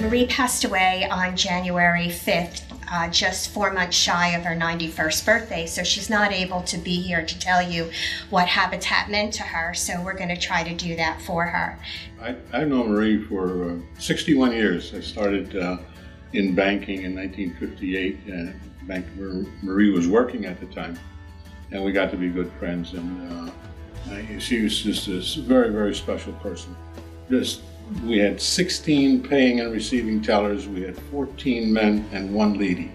Marie passed away on January 5th, just 4 months shy of her 91st birthday, so she's not able to be here to tell you what Habitat meant to her, so we're going to try to do that for her. I've known Marie for 61 years. I started in banking in 1958, and bank where Marie was working at the time, and we got to be good friends, and she was just a very, very special person. We had 16 paying and receiving tellers. We had 14 men and 1 lady,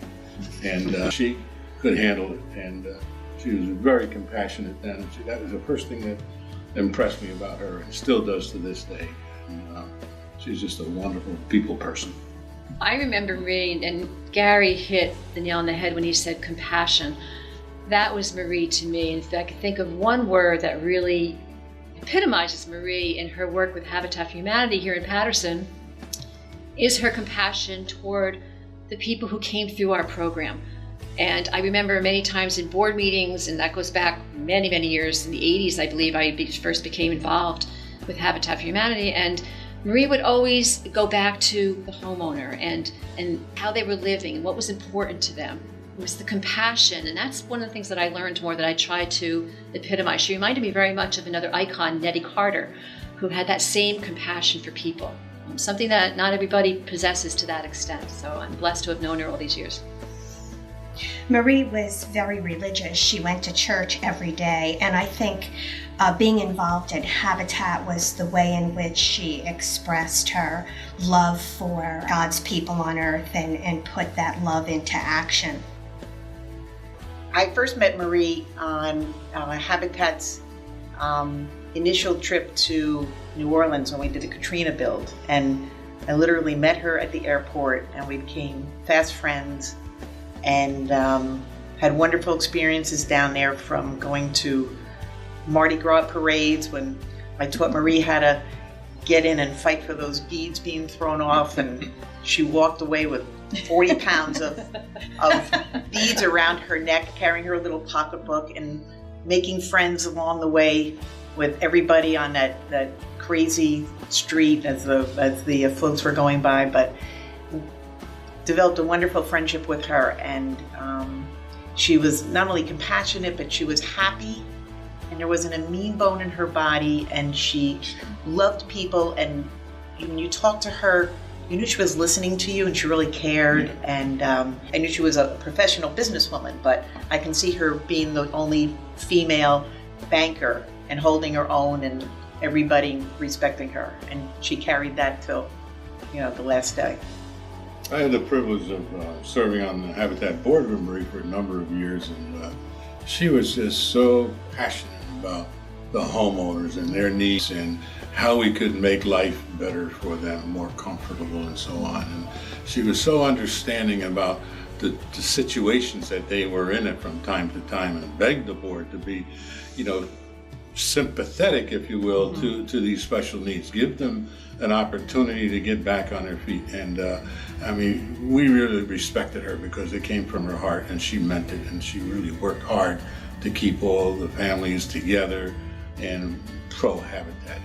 and she could handle it. And she was very compassionate, and that was the first thing that impressed me about her, and still does to this day. And she's just a wonderful people person. I remember Marie, and Gary hit the nail on the head when he said compassion. That was Marie to me. In fact, I could think of one word that really epitomizes Marie in her work with Habitat for Humanity here in Paterson is her compassion toward the people who came through our program. And I remember many times in board meetings, and that goes back many, many years, in the 80s, I believe, I first became involved with Habitat for Humanity, and Marie would always go back to the homeowner and how they were living and what was important to them. It was the compassion, and that's one of the things that I learned more that I tried to epitomize. She reminded me very much of another icon, Nettie Carter, who had that same compassion for people, something that not everybody possesses to that extent. So I'm blessed to have known her all these years. Marie was very religious. She went to church every day, and I think being involved in Habitat was the way in which she expressed her love for God's people on earth and put that love into action. I first met Marie on Habitat's initial trip to New Orleans when we did the Katrina build, and I literally met her at the airport, and we became fast friends, and had wonderful experiences down there, from going to Mardi Gras parades when I taught Marie how to get in and fight for those beads being thrown off, and she walked away with 40 pounds of beads around her neck, carrying her little pocketbook, and making friends along the way with everybody on that crazy street as the floats were going by. But developed a wonderful friendship with her, and she was not only compassionate, but she was happy, and there wasn't a mean bone in her body, and she loved people, and when you talked to her, you knew she was listening to you and she really cared. And I knew she was a professional businesswoman, but I can see her being the only female banker and holding her own, and everybody respecting her, and she carried that till the last day. I had the privilege of serving on the Habitat board with Marie for a number of years, and she was just so passionate about the homeowners and their needs and how we could make life better for them, more comfortable and so on. And she was so understanding about the situations that they were in it from time to time, and begged the board to be, sympathetic, if you will, to these special needs. Give them an opportunity to get back on their feet. And we really respected her because it came from her heart, and she meant it, and she really worked hard to keep all the families together and pro-Habitat.